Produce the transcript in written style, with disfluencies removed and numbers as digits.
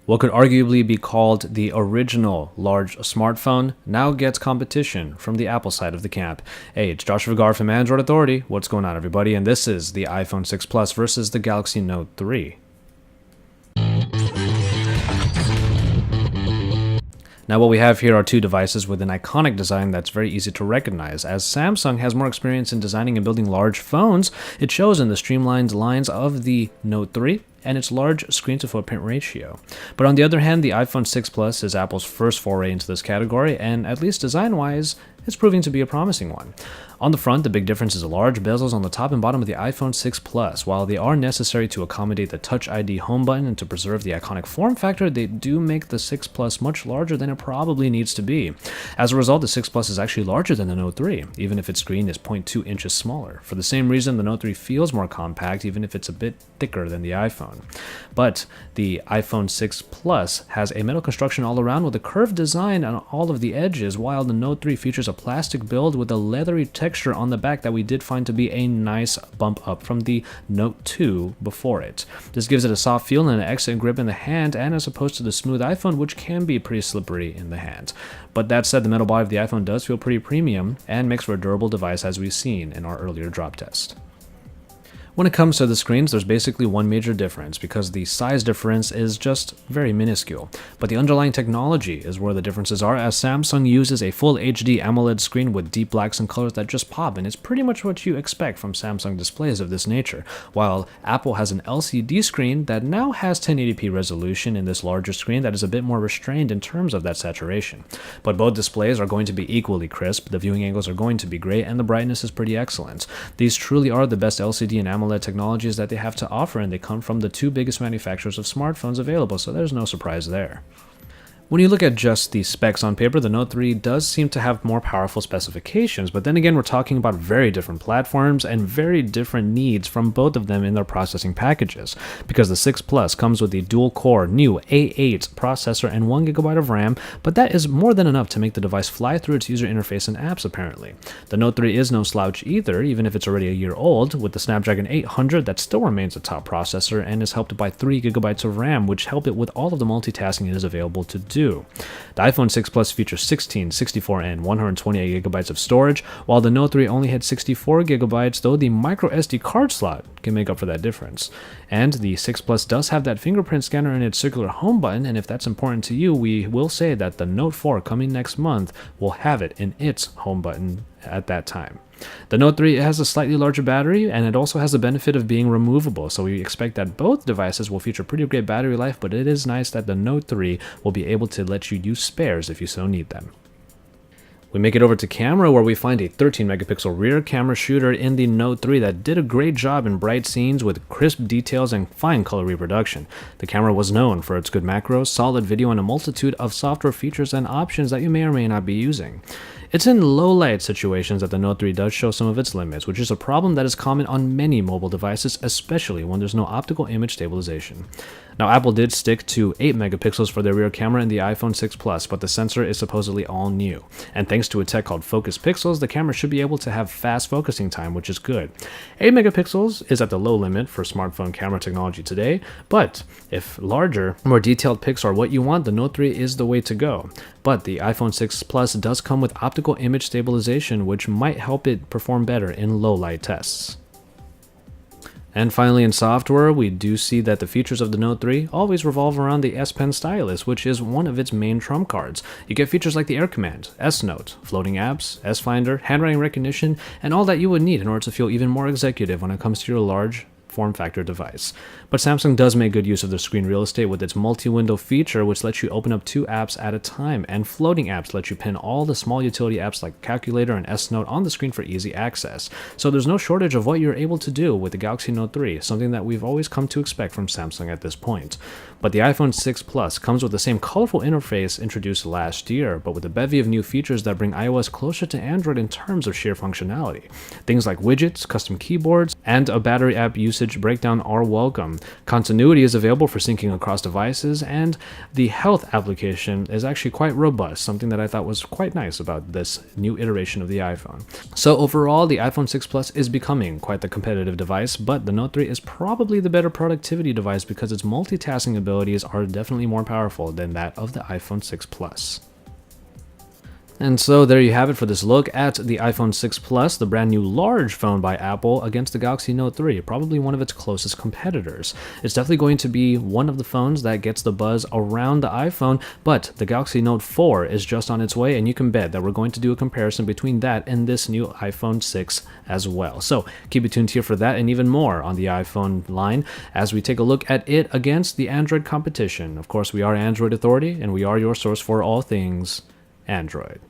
What could arguably be called the original large smartphone now gets competition from the Apple side of the camp. Hey, it's Josh Vigar from Android Authority. What's going on, everybody? And this is the iPhone 6 Plus versus the Galaxy Note 3. Now what we have here are two devices with an iconic design that's very easy to recognize. As Samsung has more experience in designing and building large phones, it shows in the streamlined lines of the Note 3 and its large screen-to-footprint ratio. But on the other hand, the iPhone 6 Plus is Apple's first foray into this category, and at least design-wise, it's proving to be a promising one. On the front, the big difference is the large bezels on the top and bottom of the iPhone 6 Plus. While they are necessary to accommodate the Touch ID home button and to preserve the iconic form factor, they do make the 6 Plus much larger than it probably needs to be. As a result, the 6 Plus is actually larger than the Note 3, even if its screen is 0.2 inches smaller. For the same reason, the Note 3 feels more compact, even if it's a bit thicker than the iPhone. But the iPhone 6 Plus has a metal construction all around with a curved design on all of the edges, while the Note 3 features a plastic build with a leathery texture on the back that we did find to be a nice bump up from the Note 2 before it. This gives it a soft feel and an excellent grip in the hand, and as opposed to the smooth iPhone, which can be pretty slippery in the hand. But that said, the metal body of the iPhone does feel pretty premium and makes for a durable device, as we've seen in our earlier drop test. When it comes to the screens, there's basically one major difference, because the size difference is just very minuscule. But the underlying technology is where the differences are, as Samsung uses a full HD AMOLED screen with deep blacks and colors that just pop, and it's pretty much what you expect from Samsung displays of this nature, while Apple has an LCD screen that now has 1080p resolution in this larger screen that is a bit more restrained in terms of that saturation. But both displays are going to be equally crisp, the viewing angles are going to be great, and the brightness is pretty excellent. These truly are the best LCD and AMOLED technologies that they have to offer, and they come from the two biggest manufacturers of smartphones available, so there's no surprise there. When you look at just the specs on paper, the Note 3 does seem to have more powerful specifications, but then again, we're talking about very different platforms and very different needs from both of them in their processing packages, because the 6 Plus comes with the dual-core new A8 processor and 1GB of RAM, but that is more than enough to make the device fly through its user interface and apps, apparently. The Note 3 is no slouch either, even if it's already a year old. With the Snapdragon 800, that still remains a top processor and is helped by 3GB of RAM, which help it with all of the multitasking it is available to do. The iPhone 6 Plus features 16, 64, and 128GB of storage, while the Note 3 only had 64GB, though the micro SD card slot can make up for that difference. And the 6 Plus does have that fingerprint scanner in its circular home button, and if that's important to you, we will say that the Note 4 coming next month will have it in its home button at that time. The Note 3 has a slightly larger battery, and it also has the benefit of being removable, so we expect that both devices will feature pretty great battery life, but it is nice that the Note 3 will be able to let you use spares if you so need them. We make it over to camera, where we find a 13-megapixel rear camera shooter in the Note 3 that did a great job in bright scenes with crisp details and fine color reproduction. The camera was known for its good macros, solid video, and a multitude of software features and options that you may or may not be using. It's in low light situations that the Note 3 does show some of its limits, which is a problem that is common on many mobile devices, especially when there's no optical image stabilization. Now, Apple did stick to 8 megapixels for their rear camera in the iPhone 6 Plus, but the sensor is supposedly all new. And thanks to a tech called Focus Pixels, the camera should be able to have fast focusing time, which is good. 8 megapixels is at the low limit for smartphone camera technology today, but if larger, more detailed pics are what you want, the Note 3 is the way to go. But the iPhone 6 Plus does come with optical image stabilization, which might help it perform better in low light tests. And finally, in software, we do see that the features of the Note 3 always revolve around the S Pen stylus, which is one of its main trump cards. You get features like the Air Command, S Note, floating apps, S Finder, handwriting recognition, and all that you would need in order to feel even more executive when it comes to your large form factor device. But Samsung does make good use of their screen real estate with its multi-window feature, which lets you open up 2 apps at a time, and floating apps let you pin all the small utility apps like Calculator and S Note on the screen for easy access. So there's no shortage of what you're able to do with the Galaxy Note 3, something that we've always come to expect from Samsung at this point. But the iPhone 6 Plus comes with the same colorful interface introduced last year, but with a bevy of new features that bring iOS closer to Android in terms of sheer functionality. Things like widgets, custom keyboards, and a battery app usage breakdown are welcome. Continuity is available for syncing across devices, and the health application is actually quite robust, something that I thought was quite nice about this new iteration of the iPhone. So overall, the iPhone 6 Plus is becoming quite the competitive device, but the Note 3 is probably the better productivity device because its multitasking abilities are definitely more powerful than that of the iPhone 6 Plus. And so there you have it for this look at the iPhone 6 Plus, the brand new large phone by Apple against the Galaxy Note 3, probably one of its closest competitors. It's definitely going to be one of the phones that gets the buzz around the iPhone, but the Galaxy Note 4 is just on its way, and you can bet that we're going to do a comparison between that and this new iPhone 6 as well. So keep it tuned here for that and even more on the iPhone line as we take a look at it against the Android competition. Of course, we are Android Authority, and we are your source for all things Android.